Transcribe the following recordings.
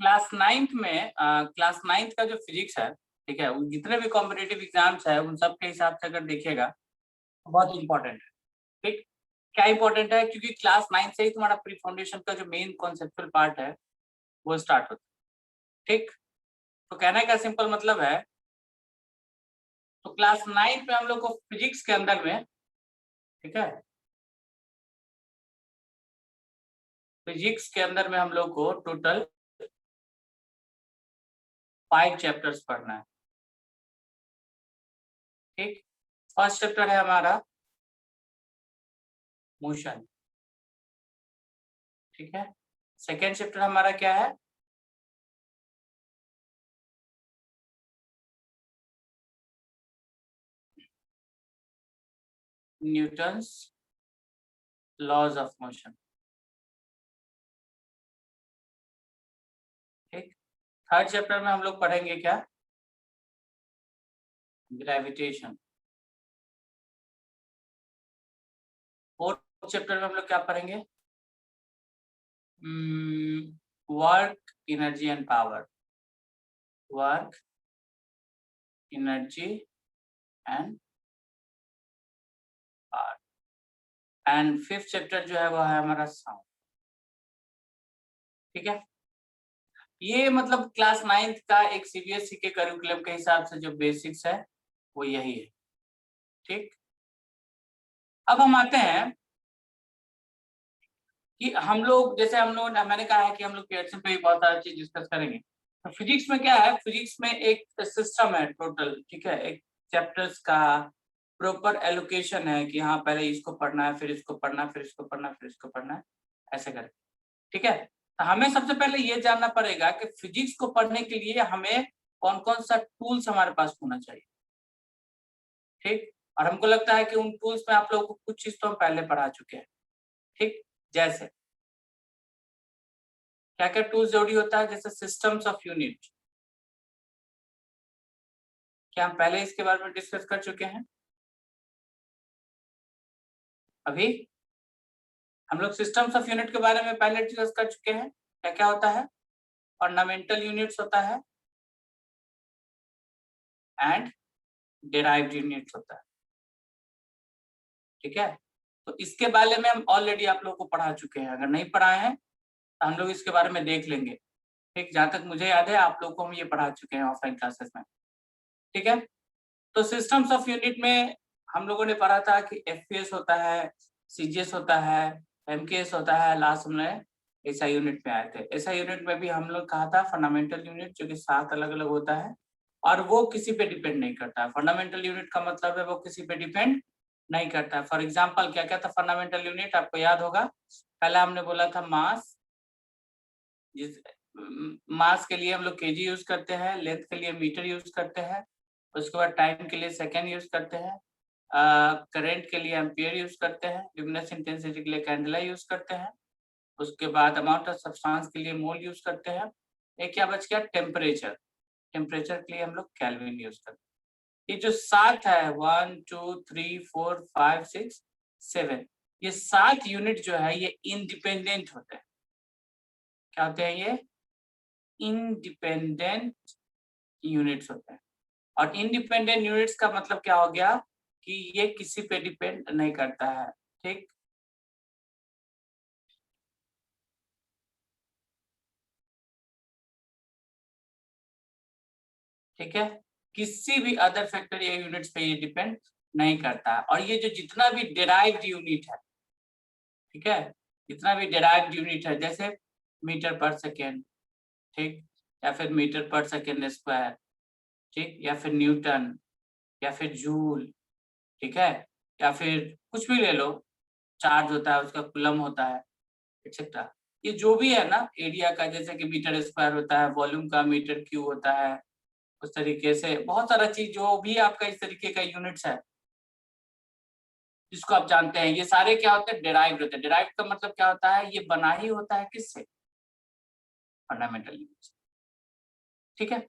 Class ninth में class ninth का जो फिजिक्स है, ठीक है, जितने भी कॉम्पिटिटिव एग्जाम्स है उन सब के हिसाब से अगर देखिएगा बहुत इंपॉर्टेंट है। ठीक, क्या इंपॉर्टेंट है? क्योंकि क्लास नाइन्थ से ही तुम्हारा प्री फाउंडेशन का जो मेन कॉन्सेप्चुअल पार्ट है वो स्टार्ट होता है। ठीक, तो कहने का सिंपल मतलब है, तो क्लास नाइन्थ में हम लोग को फिजिक्स के अंदर में, ठीक है, फिजिक्स के अंदर में हम लोग को टोटल 5 चैप्टर्स पढ़ना है। ठीक, फर्स्ट चैप्टर है हमारा मोशन, ठीक है। सेकेंड चैप्टर हमारा क्या है? Newton's laws of motion. ठीक, थर्ड चैप्टर में हम लोग पढ़ेंगे क्या? ग्रेविटेशन। फोर्थ चैप्टर में हम लोग क्या पढ़ेंगे? Work, energy and power. Work, energy and power. And fifth chapter जो है वो है हमारा साउंड। ठीक है, ये मतलब क्लास नाइन्थ का एक सीबीएसई के करिकुलम के हिसाब से जो बेसिक्स है वो यही है। ठीक, अब हम आते हैं कि हम लोग, जैसे हम लोग, मैंने कहा है कि हम लोग पीएचडी पे भी बहुत सारी चीज डिस्कस करेंगे। तो फिजिक्स में क्या है? फिजिक्स में एक सिस्टम है टोटल, ठीक है, एक चैप्टर्स का प्रॉपर एलोकेशन है कि हाँ पहले इसको पढ़ना है, फिर इसको पढ़ना है, फिर इसको पढ़ना है, फिर इसको पढ़ना है, ऐसे करके। ठीक है, तो हमें सबसे पहले ये जानना पड़ेगा कि फिजिक्स को पढ़ने के लिए हमें कौन कौन सा टूल्स हमारे पास होना चाहिए। ठीक, और हमको लगता है कि उन टूल्स में आप लोगों को कुछ चीज तो हम पहले पढ़ा चुके हैं। ठीक, जैसे क्या क्या टूल्स जरूरी होता है? जैसे सिस्टम्स ऑफ यूनिट, क्या हम पहले इसके बारे में डिस्कस कर चुके हैं? अभी हम लोग सिस्टम्स ऑफ यूनिट के बारे में पहले डिस्कस कर चुके हैं। क्या क्या होता है? फंडामेंटल यूनिट्स होता है एंड डिराइव्ड यूनिट्स होता है। ठीक है, तो इसके बारे में हम ऑलरेडी आप लोगों को पढ़ा चुके हैं। अगर नहीं पढ़ाए हैं तो हम लोग इसके बारे में देख लेंगे। ठीक, जहां तक मुझे याद है आप लोगों को हम ये पढ़ा चुके हैं ऑफलाइन क्लासेस में। ठीक है, तो सिस्टम्स ऑफ यूनिट में हम लोगों ने पढ़ा था कि एफपीएस होता है, सीजीएस होता है, एमकेएस होता है, लास्ट हमने एसआई यूनिट में आए थे। एसआई यूनिट में भी हम लोग कहा था फंडामेंटल यूनिट, जो कि 7 अलग अलग होता है और वो किसी पे डिपेंड नहीं करता है। फंडामेंटल यूनिट का मतलब है वो किसी पे डिपेंड नहीं करता है। फॉर एग्जाम्पल क्या क्या था फंडामेंटल यूनिट? आपको याद होगा, पहले हमने बोला था मास, जिस मास के लिए हम लोग केजी यूज करते हैं, लेंथ के लिए मीटर यूज करते हैं, उसके बाद टाइम के लिए सेकेंड यूज करते हैं, करंट के लिए एम्पियर यूज करते हैं, ल्यूमिनस इंटेंसिटी के लिए कैंडेला यूज करते हैं, उसके बाद अमाउंट ऑफ सब्सटेंस के लिए मोल यूज करते हैं। एक क्या बच गया? टेम्परेचर। टेम्परेचर के लिए हम लोग केल्विन यूज करते हैं। ये जो 7 है, 1 2 3 4 5 6 7, ये 7 यूनिट जो है ये इंडिपेंडेंट होते हैं। क्या होते हैं ये? इंडिपेंडेंट यूनिट्स होते हैं। और इंडिपेंडेंट यूनिट्स का मतलब क्या हो गया कि ये किसी पे डिपेंड नहीं करता है। ठीक, ठीक है, किसी भी अदर फैक्टर या यूनिट्स पे ये डिपेंड नहीं करता है। और ये जो जितना भी डिराइव्ड यूनिट है, ठीक है, जितना भी डिराइव्ड यूनिट है, जैसे मीटर पर सेकेंड, ठीक, या फिर मीटर पर सेकेंड स्क्वायर, ठीक, या फिर न्यूटन, या फिर जूल, ठीक है, या फिर कुछ भी ले लो, चार्ज होता है उसका कूलम होता है, एक्सेट्रा। ये जो भी है ना एरिया का, जैसे कि मीटर स्क्वायर होता है, वॉल्यूम का मीटर क्यूब होता है, उस तरीके से बहुत सारा चीज जो भी आपका इस तरीके का यूनिट्स है जिसको आप जानते हैं, ये सारे क्या होते हैं? डिराइव्ड होते हैं। डिराइव्ड का मतलब क्या होता है? ये बना ही होता है किससे? Fundamental units. ठीक है,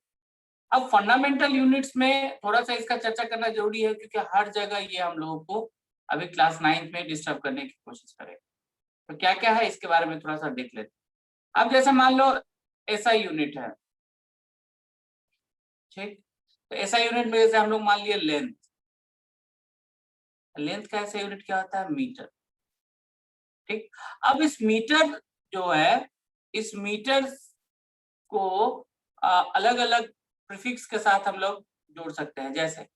अब फंडामेंटल यूनिट्स में थोड़ा सा इसका चर्चा करना जरूरी है क्योंकि हर जगह ये हम लोगों को अभी क्लास 9 में डिस्टर्ब करने की कोशिश करेगा। तो क्या क्या है इसके बारे में थोड़ा सा देख लेते हैं। अब जैसे मान लो एसआई यूनिट है। ठीक, तो एसआई यूनिट में जैसे हम लोग मान लिए लेंथ, लेंथ का ऐसा यूनिट क्या होता है? मीटर। ठीक, अब इस मीटर जो है, इस मीटर को अलग अलग प्रीफिक्स के साथ हम लोग जोड़ सकते हैं। जैसे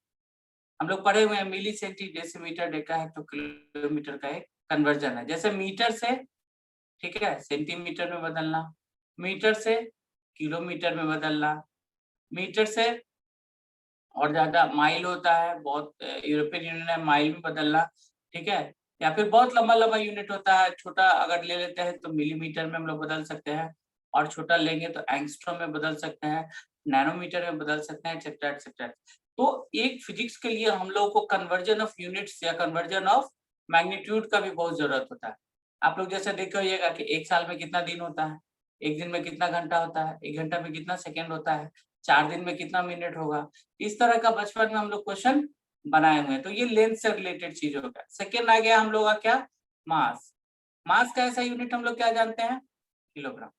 हम लोग पढ़े हुए हैं milli centi decimeter deca hecto kilometer का एक कन्वर्जन है। जैसे मीटर से, ठीक है, सेंटीमीटर में बदलना, मीटर से किलोमीटर में बदलना, मीटर से और ज्यादा माइल होता है, बहुत यूरोपियन यूनियन है माइल में बदलना, ठीक है, या फिर बहुत लंबा लंबा यूनिट होता है, छोटा अगर ले लेते हैं तो मिलीमीटर में हम लोग बदल सकते हैं, और छोटा लेंगे तो एंगस्ट्रॉम में बदल सकते हैं, नैनोमीटर में बदल सकते हैं, एक्सेट्रा एक्सेट्रा। तो एक फिजिक्स के लिए हम लोग को कन्वर्जन ऑफ यूनिट्स या कन्वर्जन ऑफ मैग्नीट्यूड का भी बहुत जरूरत होता है। आप लोग जैसे देखे होइएगा कि एक साल में कितना दिन होता है, एक दिन में कितना घंटा होता है, एक घंटा में कितना सेकेंड होता है, 4 दिन में कितना मिनट होगा। इस तरह का बचपन में हम लोग क्वेश्चन बनाए हुए हैं। तो ये लेंथ से रिलेटेड चीज हो गया। सेकेंड आ गया हम लोग का क्या? मास। मास का ऐसा यूनिट हम लोग क्या जानते हैं? किलोग्राम।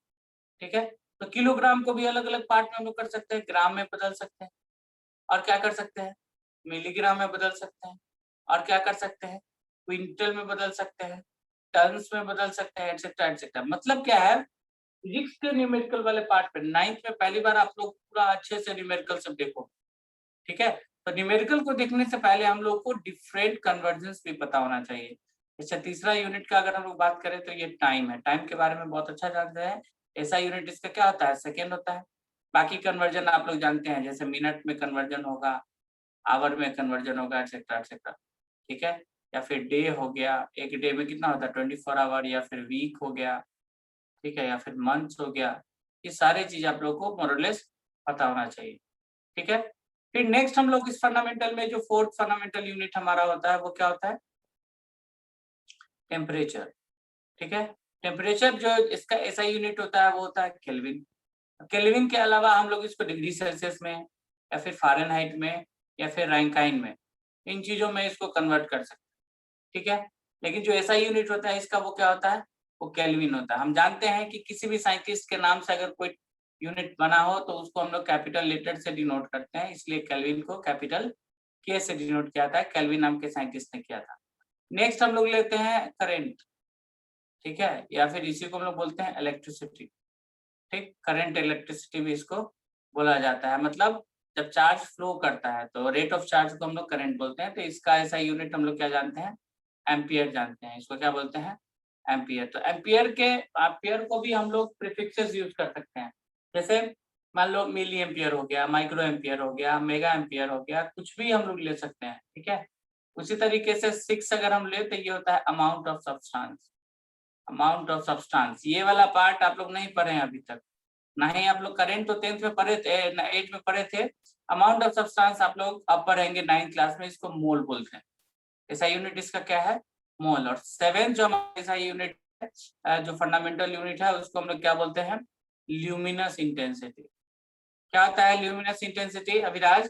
ठीक है, तो किलोग्राम को भी अलग अलग पार्ट में हम लोग कर सकते हैं, ग्राम में बदल सकते हैं, और क्या कर सकते हैं? मिलीग्राम में बदल सकते हैं, और क्या कर सकते हैं? क्विंटल में बदल सकते हैं, टन्स में बदल सकते हैं, एक्सेट्रा एक्सेट्रा। मतलब क्या है, फिजिक्स के न्यूमेरिकल वाले पार्ट पे 9th में पहली बार आप लोग पूरा अच्छे से न्यूमेरिकल सब देखो। ठीक है, तो न्यूमेरिकल को देखने से पहले हम लोग को डिफरेंट कन्वर्जन्स भी पता होना चाहिए। जैसे तीसरा यूनिट का अगर हम लोग बात करें तो ये टाइम है। टाइम के बारे में बहुत अच्छा जानते हैं। ऐसा यूनिट इसका क्या होता है? सेकेंड होता है। बाकी कन्वर्जन आप लोग जानते हैं, जैसे मिनट में कन्वर्जन होगा, आवर में कन्वर्जन होगा, एक्सेट्रा एक्सेट्रा। ठीक है, या फिर डे हो गया, एक डे में कितना होता है? 24 आवर, या फिर वीक हो गया, ठीक है, या फिर मंथ्स हो गया। ये सारी चीज आप लोग को मोर और लेस पता होना चाहिए। ठीक है, फिर नेक्स्ट हम लोग इस फंडामेंटल में जो फोर्थ फंडामेंटल यूनिट हमारा होता है वो क्या होता है? टेम्परेचर। ठीक है, टेम्परेचर जो इसका ऐसा यूनिट होता है वो होता है केल्विन। केल्विन के अलावा हम लोग इसको डिग्री सेल्सियस में, या फिर फ़ारेनहाइट में, या फिर रैंकाइन में, इन चीजों में इसको कन्वर्ट कर सकते हैं। ठीक है, लेकिन जो ऐसा यूनिट होता है इसका वो क्या होता है? वो केल्विन होता है। हम जानते हैं कि किसी भी साइंटिस्ट के नाम से अगर कोई यूनिट बना हो तो उसको हम लोग कैपिटल लेटर से डिनोट करते हैं, इसलिए केल्विन को कैपिटल के से डिनोट किया था, केल्विन नाम के साइंटिस्ट ने किया था। नेक्स्ट हम लोग लेते हैं करंट। ठीक है, या फिर इसी को हम लोग बोलते हैं इलेक्ट्रिसिटी। ठीक, करंट इलेक्ट्रिसिटी भी इसको बोला जाता है। मतलब जब चार्ज फ्लो करता है तो रेट ऑफ चार्ज को हम लोग करंट बोलते हैं। तो इसका ऐसा यूनिट हम लोग क्या जानते हैं? एम्पियर जानते हैं। इसको क्या बोलते हैं? एम्पियर। तो एम्पियर को भी हम लोग प्रीफिक्सेस यूज कर सकते हैं। जैसे मान लो मिली एम्पियर हो गया, माइक्रो एम्पियर हो गया, मेगा एम्पियर हो गया, कुछ भी हम लोग ले सकते हैं। ठीक है, उसी तरीके से 6 अगर हम ले तो ये होता है amount of substance. Amount of substance, ये वाला पार्ट आप लोग नहीं पढ़े हैं अभी तक। नहीं, आप लोग करेंट तो 10th में पढ़े थे, 8 में पढ़े थे। अमाउंट ऑफ सब्सटेंस आप लोग अब पढ़ेंगे 9th क्लास में, इसको मोल बोलते हैं। ऐसा यूनिट इसका क्या है? मोल। और 7th जो हमारा ऐसा यूनिट है, जो फंडामेंटल यूनिट है, उसको हम लोग क्या बोलते हैं? Luminous intensity. क्या होता है ल्यूमिनस इंटेंसिटी अभिराज?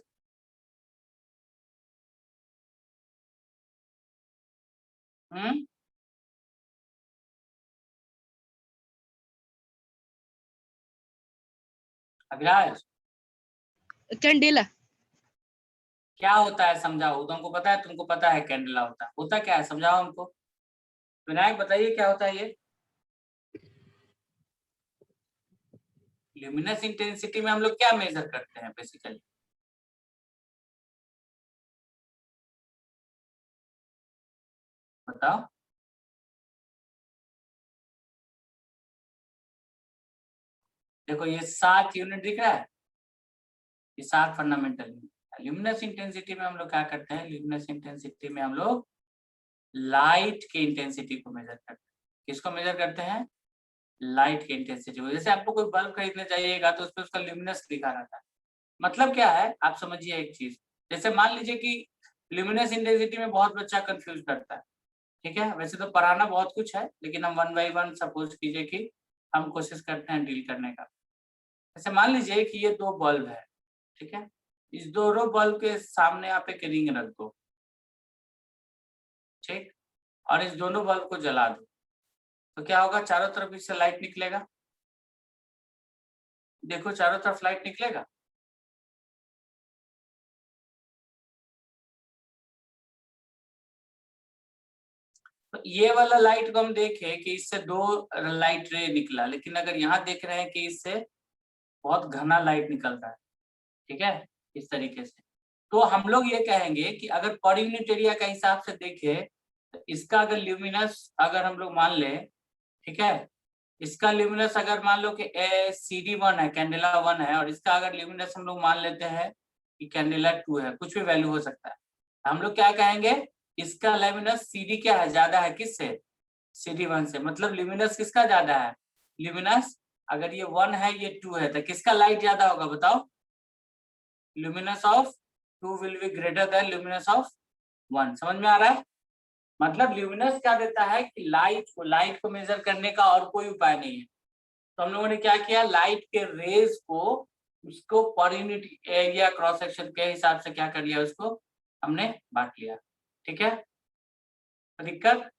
हम्म, अभिराज कैंडेला। क्या होता है समझाओ, तुमको पता है? तुमको पता है कैंडला होता क्या है? समझाओ हमको। विनायक बताइए क्या होता है ये? ल्यूमिनस इंटेंसिटी में हम लोग क्या मेजर करते हैं बेसिकली? बताओ। देखो ये 7 यूनिट दिख रहा है, ये 7 फंडामेंटल यूनिट। ल्यूमिनस इंटेंसिटी में हम लोग क्या करते हैं? ल्यूमिनस इंटेंसिटी में हम लोग लाइट के इंटेंसिटी को मेजर करते हैं। किसको मेजर करते हैं? लाइट की इंटेंसिटी को। जैसे आपको कोई बल्ब खरीदने जाइएगा तो उसपे उसका ल्यूमिनस लिखा रहता है। मतलब क्या है, आप समझिए एक चीज। जैसे मान लीजिए कि ल्यूमिनस इंटेंसिटी में बहुत बच्चा कंफ्यूज करता है। ठीक है, वैसे तो पढ़ाना बहुत कुछ है, लेकिन हम 1 बाई 1 सपोज कीजिए कि हम कोशिश करते हैं डील करने का। जैसे मान लीजिए कि ये 2 बल्ब है। ठीक है, इस दोनों बल्ब के सामने आप एक रिंग रख दो। ठीक, और इस दोनों बल्ब को जला दो, तो क्या होगा? चारों तरफ इससे लाइट निकलेगा। देखो चारों तरफ लाइट निकलेगा। तो ये वाला लाइट को हम देखे कि इससे 2 लाइट रे निकला, लेकिन अगर यहाँ देख रहे हैं कि इससे बहुत घना लाइट निकल रहा है, ठीक है, इस तरीके से। तो हम लोग ये कहेंगे कि अगर पर यूनिट एरिया का हिसाब से देखें तो इसका अगर ल्यूमिनस अगर हम लोग मान ले, ठीक है, इसका ल्यूमिनस अगर मान लो कि CD1 है, कैंडेला 1 है, और इसका अगर ल्यूमिनस हम लोग मान लेते हैं कि कैंडेला 2 है, कुछ भी वैल्यू हो सकता है, हम लोग क्या कहेंगे, इसका ल्यूमिनस CD क्या है, ज्यादा है किससे, CD1 से। मतलब ल्यूमिनस किसका ज्यादा है, ल्यूमिनस अगर ये 1 है ये 2 है तो किसका लाइट ज्यादा होगा बताओ, luminous of 2 will be greater than luminous of 1। समझ में आ रहा है? मतलब ल्यूमिनस क्या देता है कि लाइट को मेजर करने का और कोई उपाय नहीं है। तो हम लोगों ने क्या किया, लाइट के रेज को उसको per unit area cross section के हिसाब से क्या कर लिया, उसको हमने बांट लिया। ठीक है, दिक्कत?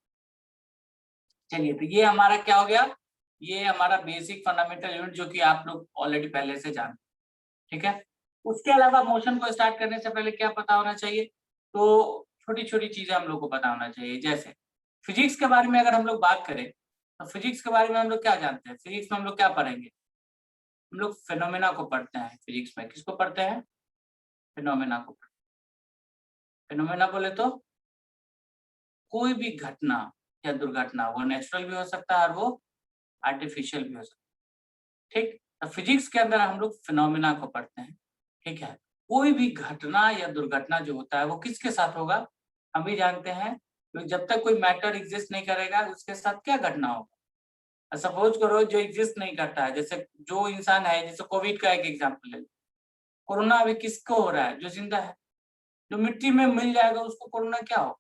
चलिए, तो ये हमारा क्या हो गया, ये हमारा बेसिक फंडामेंटल यूनिट जो कि आप लोग ऑलरेडी पहले से जानते। ठीक है, उसके अलावा मोशन को स्टार्ट करने से पहले क्या पता होना चाहिए, तो छोटी छोटी चीजें हम लोग को पता होना चाहिए। जैसे फिजिक्स के बारे में अगर हम लोग बात करें तो फिजिक्स के बारे में हम लोग क्या जानते हैं, फिजिक्स में हम लोग क्या पढ़ेंगे, हम लोग फिनोमेना को पढ़ते हैं। फिजिक्स में किसको पढ़ते हैं, फिनोमेना को। फिनोमेना बोले तो कोई भी घटना या दुर्घटना, वो नेचुरल भी हो सकता है और वो आर्टिफिशियल भी हो सकता है। ठीक, तो फिजिक्स के अंदर हम लोग फिनोमेना को पढ़ते हैं। ठीक है, कोई भी घटना या दुर्घटना जो होता है वो किसके साथ होगा, हम भी जानते हैं, तो जब तक कोई मैटर एग्जिस्ट नहीं करेगा उसके साथ क्या घटना होगा। सपोज करो जो एग्जिस्ट नहीं करता है, जैसे जो इंसान है, जैसे कोविड का एक एग्जांपल ले, कोरोना अभी किसको हो रहा है, जो जिंदा है, जो मिट्टी में मिल जाएगा उसको कोरोना क्या हो।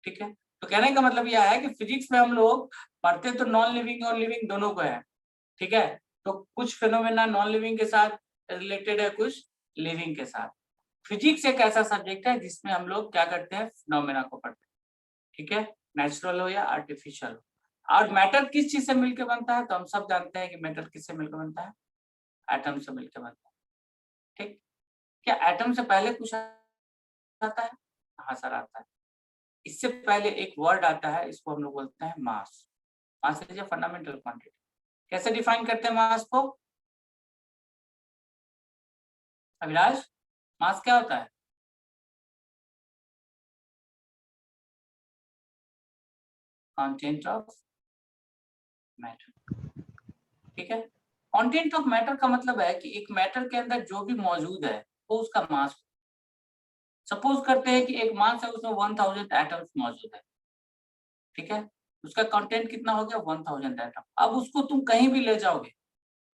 ठीक है, तो कहने का मतलब यह है कि फिजिक्स में हम लोग पढ़ते तो नॉन लिविंग और लिविंग दोनों को है। ठीक है, तो कुछ फिनोमेना नॉन लिविंग के साथ रिलेटेड है, कुछ लिविंग के साथ। फिजिक्स एक ऐसा सब्जेक्ट है जिसमें हम लोग क्या करते हैं, फिनोमेना को पढ़ते हैं। ठीक है, नेचुरल हो या आर्टिफिशियल हो। और मैटर किस चीज से मिलकर बनता है, तो हम सब जानते हैं कि मैटर किससे मिलकर बनता है, एटम से मिलकर बनता है। ठीक, क्या एटम से पहले कुछ आता है, हाँ सर आता है। इससे पहले एक वर्ड आता है, इसको हम लोग बोलते हैं mass. Mass is a fundamental quantity. कैसे डिफाइन करते हैं मास को, अभिलाष, मास क्या होता है, कंटेंट ऑफ मैटर। ठीक है, कंटेंट ऑफ मैटर का मतलब है कि एक मैटर के अंदर जो भी मौजूद है वो उसका मास। सपोज करते हैं कि एक मास है, उसमें 1000 एटम्स मौजूद है। ठीक है, उसका कंटेंट कितना हो गया, 1000 एटम। अब उसको तुम कहीं भी ले जाओगे,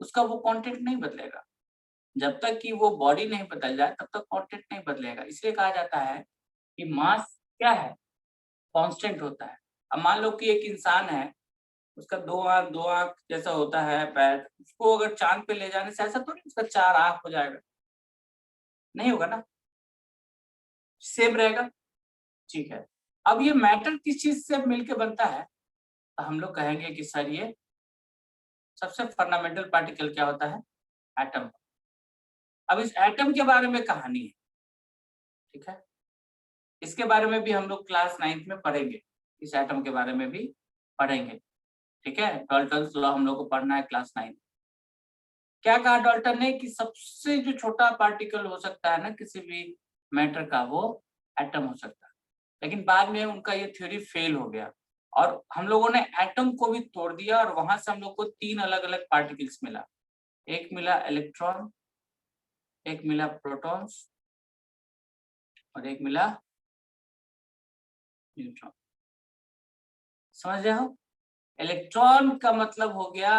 उसका वो कंटेंट नहीं बदलेगा। जब तक कि वो बॉडी नहीं बदल जाए तब तक कंटेंट नहीं बदलेगा। इसलिए कहा जाता है कि मास क्या है, कांस्टेंट होता है। अब मान लो कि एक इंसान है, उसका दो आंख जैसा होता है पैर, उसको अगर चांद पे ले जाने से ऐसा तो नहीं उसका 4 आंख हो जाएगा, नहीं होगा ना, सेम रहेगा। ठीक है, अब ये मैटर किस चीज से मिलके बनता है, तो हम लोग कहेंगे कि सर ये सबसे फंडामेंटल पार्टिकल क्या होता है, एटम। अब इस एटम के बारे में कहानी है। ठीक है, इसके बारे में भी हम लोग क्लास 9th में पढ़ेंगे, इस एटम के बारे में भी पढ़ेंगे। ठीक है, डाल्टन्स लॉ हम लोग को पढ़ना है क्लास 9। क्या कहा डाल्टन ने कि सबसे जो छोटा पार्टिकल हो सकता है ना किसी भी मैटर का, वो एटम हो सकता है। लेकिन बाद में उनका ये थ्योरी फेल हो गया और हम लोगों ने एटम को भी तोड़ दिया और वहां से हम लोग को 3 अलग अलग पार्टिकल्स मिला। एक मिला इलेक्ट्रॉन, एक मिला प्रोटॉन्स और एक मिला न्यूट्रॉन। समझ रहे हो, इलेक्ट्रॉन का मतलब हो गया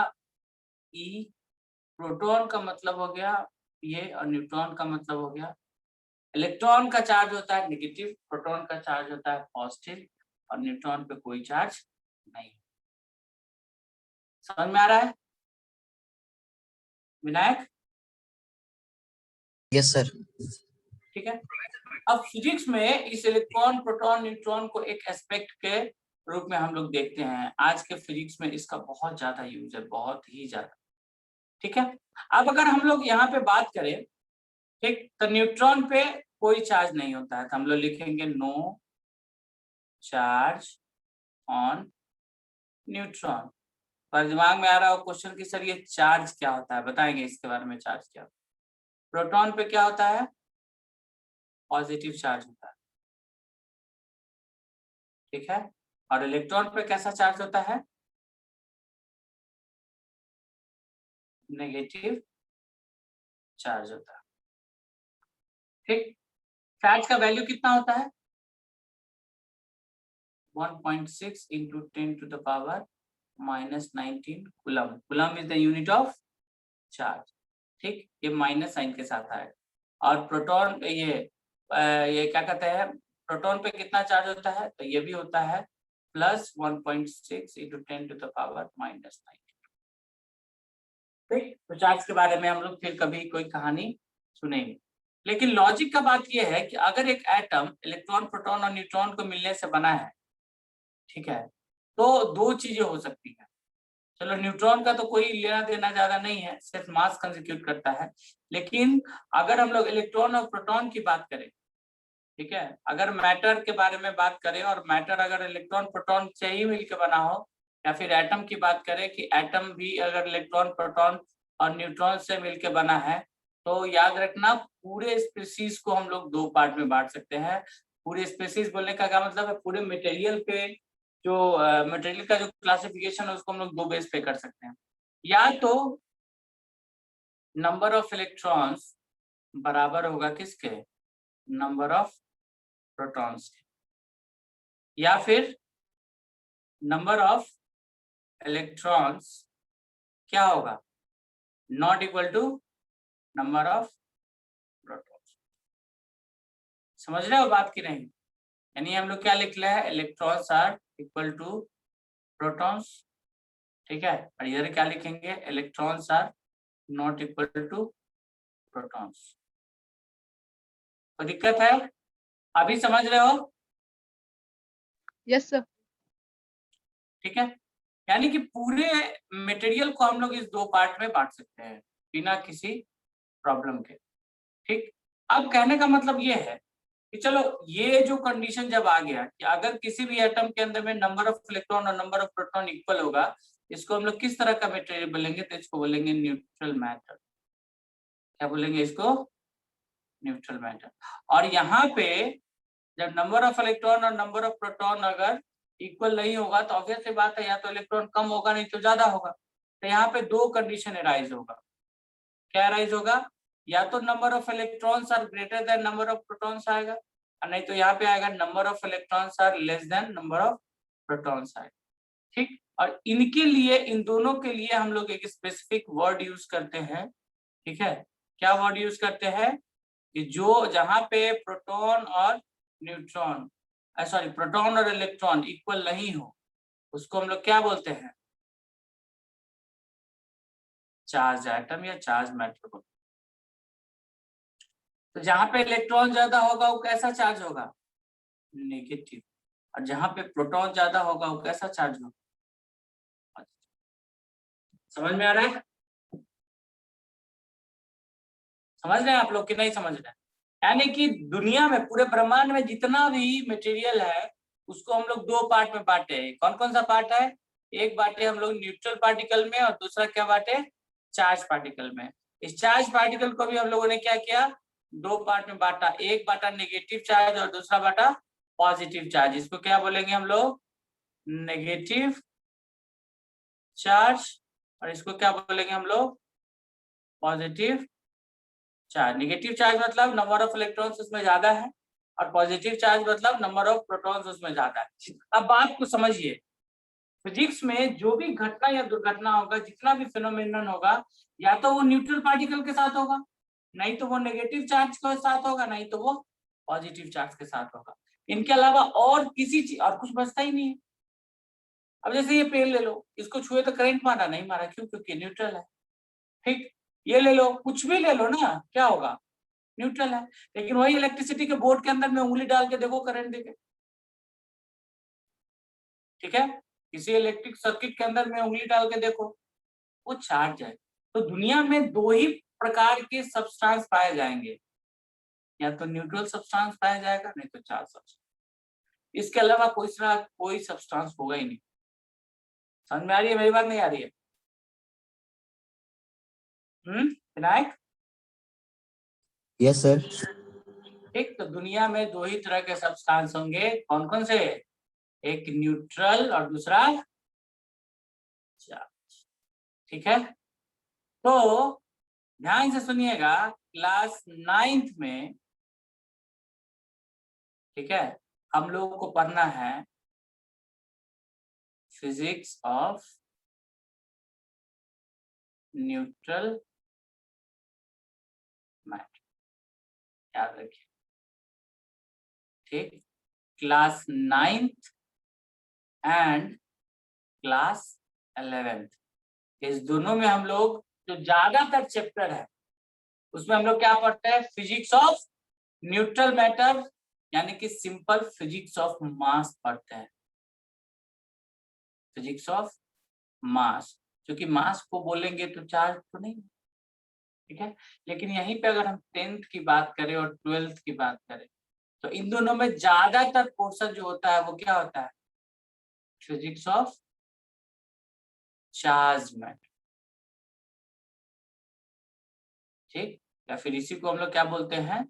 ई, प्रोटॉन का मतलब हो गया ये, और न्यूट्रॉन का मतलब हो गया। इलेक्ट्रॉन का चार्ज होता है नेगेटिव, प्रोटॉन का चार्ज होता है पॉजिटिव और न्यूट्रॉन पे कोई चार्ज नहीं। समझ में आ रहा है विनायक? Yes sir. ठीक है, अब फिजिक्स में इस इलेक्ट्रॉन प्रोटॉन न्यूट्रॉन को एक एस्पेक्ट के रूप में हम लोग देखते हैं। आज के फिजिक्स में इसका बहुत ज्यादा यूज है, बहुत ही ज्यादा। ठीक है, अब अगर हम लोग यहाँ पे बात करें, ठीक, तो न्यूट्रॉन पे कोई चार्ज नहीं होता है, तो हम लोग लिखेंगे नो चार्ज ऑन न्यूट्रॉन। पर दिमाग में आ रहा हो क्वेश्चन की सर ये चार्ज क्या होता है, बताएंगे इसके बारे में। चार्ज क्या होता है? प्रोटॉन पे क्या होता है? पॉजिटिव चार्ज होता है, ठीक है। और इलेक्ट्रॉन पे कैसा चार्ज होता है? नेगेटिव चार्ज होता है, ठीक। चार्ज का वैल्यू कितना होता है? 1.6 into 10 to the power -19 coulomb. Coulomb is the unit of charge, ठीक। ये माइनस साइन के साथ आएगा। और प्रोटॉन ये क्या कहते हैं, प्रोटॉन पे कितना चार्ज होता है? तो ये भी होता है plus 1.6 into 10 to the power -19, ठीक। तो चार्ज के बारे में हम लोग फिर कभी कोई कहानी सुनेंगे। लेकिन लॉजिक का बात यह है कि अगर एक एटम इलेक्ट्रॉन, प्रोटॉन और न्यूट्रॉन को मिलने से बना है, ठीक है, तो दो चीजें हो सकती है। चलो न्यूट्रॉन का तो कोई लेना देना ज्यादा नहीं है, सिर्फ मास कंस्टिट्यूट करता है। लेकिन अगर हम लोग इलेक्ट्रॉन और प्रोटॉन की बात करें, ठीक है, अगर मैटर के बारे में बात करें और मैटर अगर इलेक्ट्रॉन प्रोटॉन से ही मिलकर बना हो, या फिर एटम की बात करें कि एटम भी अगर इलेक्ट्रॉन, प्रोटॉन और न्यूट्रॉन से मिलकर बना है, तो याद रखना पूरे स्पीसीज को हम लोग दो पार्ट में बांट सकते हैं। पूरे स्पीसीज बोलने का क्या मतलब है? पूरे मटेरियल पे जो मटेरियल का जो क्लासिफिकेशन है उसको हम लोग दो बेस पे कर सकते हैं। या तो नंबर ऑफ इलेक्ट्रॉन्स बराबर होगा किसके? नंबर ऑफ प्रोटॉन्स के, या फिर नंबर ऑफ इलेक्ट्रॉन्स क्या होगा? Not equal to number of protons. समझ रहे हो बात की नहीं? यानी हम लोग क्या लिख रहे हैं? Electrons are equal to protons, ठीक है। और इधर क्या लिखेंगे? Electrons are not equal to protons. तो दिक्कत है? अभी समझ रहे हो? Yes sir. ठीक है। यानी कि पूरे मटेरियल को हम लोग इस दो पार्ट में बांट सकते हैं बिना किसी प्रॉब्लम के, ठीक। अब कहने का मतलब ये है कि चलो ये जो कंडीशन जब आ गया कि अगर किसी भी एटम के अंदर में नंबर ऑफ इलेक्ट्रॉन और नंबर ऑफ प्रोटॉन इक्वल होगा, इसको हम लोग किस तरह का मटेरियल बोलेंगे? तो इसको बोलेंगे न्यूट्रल मैटर। क्या बोलेंगे इसको? Neutral matter. और यहाँ पे जब नंबर ऑफ इलेक्ट्रॉन और नंबर ऑफ प्रोटॉन अगर इक्वल नहीं होगा तो ऑब्वियस सी बात है या तो इलेक्ट्रॉन कम होगा नहीं तो ज्यादा होगा। तो यहाँ पे दो कंडीशन अराइज होगा। क्या अराइज होगा? या तो number of electrons are greater than number of protons आएगा, और नहीं तो यहाँ पे आएगा number of electrons are less than number of protons आएगा, ठीक। और इनके लिए, इन दोनों के लिए हम लोग एक स्पेसिफिक वर्ड यूज करते हैं, ठीक है। क्या वर्ड यूज करते हैं? कि जो जहां पे प्रोटॉन और न्यूट्रॉन, सॉरी, प्रोटॉन और इलेक्ट्रॉन इक्वल नहीं हो, उसको हम लोग क्या बोलते हैं? चार्ज एटम या चार्ज मैटर बोलते हैं। तो जहां पे इलेक्ट्रॉन ज्यादा होगा वो कैसा चार्ज होगा? नेगेटिव। और जहां पे प्रोटॉन ज्यादा होगा वो कैसा चार्ज होगा? समझ में आ रहा है? समझ रहे हैं आप लोग कि नहीं समझ रहे हैं? यानी कि दुनिया में, पूरे ब्रह्मांड में जितना भी मटेरियल है उसको हम लोग दो पार्ट में बांटे हैं। कौन कौन सा पार्ट है? एक बांटे हम लोग न्यूट्रल पार्टिकल में, और दूसरा क्या बांटे? चार्ज पार्टिकल में। इस चार्ज पार्टिकल को भी हम लोगों ने क्या किया? दो पार्ट में बांटा। एक बांटा नेगेटिव चार्ज और दूसरा बांटा पॉजिटिव चार्ज। इसको क्या बोलेंगे हम लोग? Negative charge. और इसको क्या बोलेंगे हम लोग? Positive charge. नेगेटिव चार्ज मतलब नंबर ऑफ इलेक्ट्रॉन्स उसमें ज्यादा है, और पॉजिटिव चार्ज मतलब नंबर ऑफ प्रोटॉन्स उसमें ज्यादा है। अब बात को समझिए, फिजिक्स में जो भी घटना या दुर्घटना होगा, जितना भी फिनोमेनन होगा, या तो वो न्यूट्रल पार्टिकल के साथ होगा, नहीं तो वो नेगेटिव चार्ज के साथ होगा, नहीं तो वो पॉजिटिव चार्ज के साथ होगा। इनके अलावा और किसी चीज और कुछ बचता ही नहीं है। अब जैसे ये पेन ले लो, इसको छुए तो करंट मारा, नहीं मारा, क्यों? क्योंकि न्यूट्रल है, ठीक। ये ले लो, कुछ भी ले लो ना, क्या होगा? न्यूट्रल है। लेकिन वही इलेक्ट्रिसिटी के बोर्ड के अंदर में उंगली डाल के देखो, करंट देके, ठीक है। किसी इलेक्ट्रिक सर्किट के अंदर में उंगली डाल के देखो, वो चार्ज है। तो दुनिया में 2 ही प्रकार के सब्सटेंस पाए जाएंगे, या तो न्यूट्रल सब्सटेंस पाया जाएगा, नहीं तो चार्ज सब्सटेंस। इसके अलावा कोई सब्सटेंस होगा ही नहीं। समझ में आ रही है मेरी बात, नहीं आ रही है? विनायक? Yes sir. ठीक, तो दुनिया में 2 ही तरह के सब्सटेंस होंगे, कौन कौन से? एक न्यूट्रल और दूसरा चार्ज। ठीक है, तो ध्यान से सुनिएगा, क्लास 9th में, ठीक है, हम लोगों को पढ़ना है फिजिक्स ऑफ न्यूट्रल मैटर, याद रखिए। ठीक, class 9th and class 11th, इस दोनों में हम लोग जो ज्यादातर चैप्टर है उसमें हम लोग क्या पढ़ते हैं? फिजिक्स ऑफ न्यूट्रल मैटर, यानी कि सिंपल फिजिक्स ऑफ मास पढ़ते हैं। फिजिक्स ऑफ मास, क्योंकि मास को बोलेंगे तो चार्ज तो नहीं, ठीक है। लेकिन यहीं पे अगर हम 10th की बात करें और 12th की बात करें तो इन दोनों में ज्यादातर पोर्शन जो होता है वो क्या होता है? Physics of charge matter. ठीक, या फिर इसी को हम लोग क्या बोलते हैं?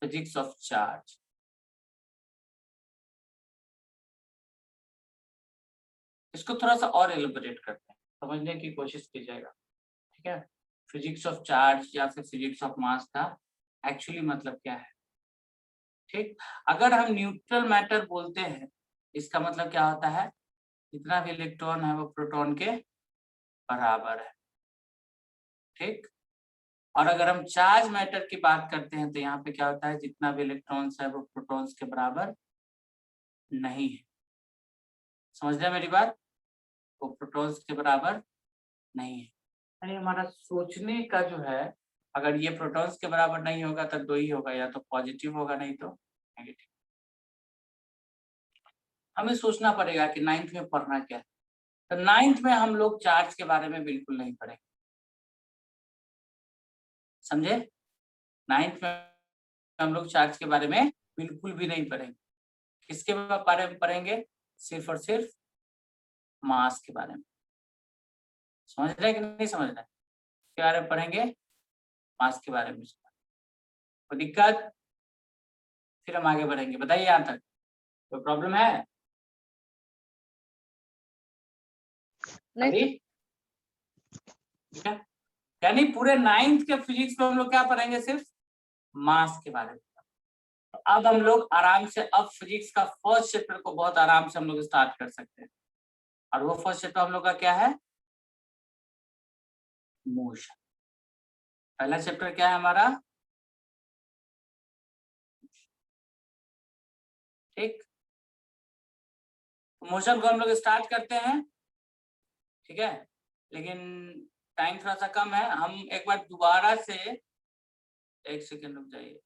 Physics of charge. इसको थोड़ा सा और एलिबरेट करते हैं, समझने की कोशिश कीजिएगा, ठीक है। फिजिक्स ऑफ चार्ज या फिर फिजिक्स ऑफ मास का एक्चुअली मतलब क्या है? ठीक, अगर हम न्यूट्रल मैटर बोलते हैं इसका मतलब क्या होता है? जितना भी इलेक्ट्रॉन है वो प्रोटॉन के बराबर है। ठीक, और अगर हम चार्ज मैटर की बात करते हैं तो यहाँ पे क्या होता है? जितना भी इलेक्ट्रॉन्स है वो प्रोटॉन्स के बराबर नहीं है। समझ रहे मेरी बात? वो प्रोटॉन्स के बराबर नहीं है, यानी हमारा सोचने का जो है, अगर ये प्रोटॉन्स के बराबर नहीं होगा तो 2 ही होगा, या तो पॉजिटिव होगा नहीं तो नेगेटिव। हमें सोचना पड़ेगा कि 9th में पढ़ना क्या है। तो 9th में हम लोग चार्ज के बारे में बिल्कुल नहीं पढ़ेंगे, समझे? 9th में हम लोग चार्ज के बारे में बिल्कुल भी नहीं पढ़ेंगे। किसके बारे में पढ़ेंगे? सिर्फ और सिर्फ मास के बारे में। समझ रहे कि नहीं समझ रहे? के बारे में पढ़ेंगे, मास के बारे में। कोई दिक्कत? फिर हम आगे बढ़ेंगे। बताइए यहाँ तक कोई प्रॉब्लम है? नहीं अभी ठीक है, यानी पूरे 9th के फिजिक्स में हम लोग क्या पढ़ेंगे? सिर्फ मास के बारे में। तो अब हम लोग आराम से अब फिजिक्स का फर्स्ट चैप्टर को बहुत आराम से हम लोग स्टार्ट कर सकते हैं, और वो फर्स्ट चैप्टर हम लोग का क्या है? मोशन। पहला चैप्टर क्या है हमारा? ठीक, मोशन को हम लोग स्टार्ट करते हैं, ठीक है। लेकिन टाइम थोड़ा सा कम है, हम एक बार दोबारा से, एक सेकेंड रुक जाइए।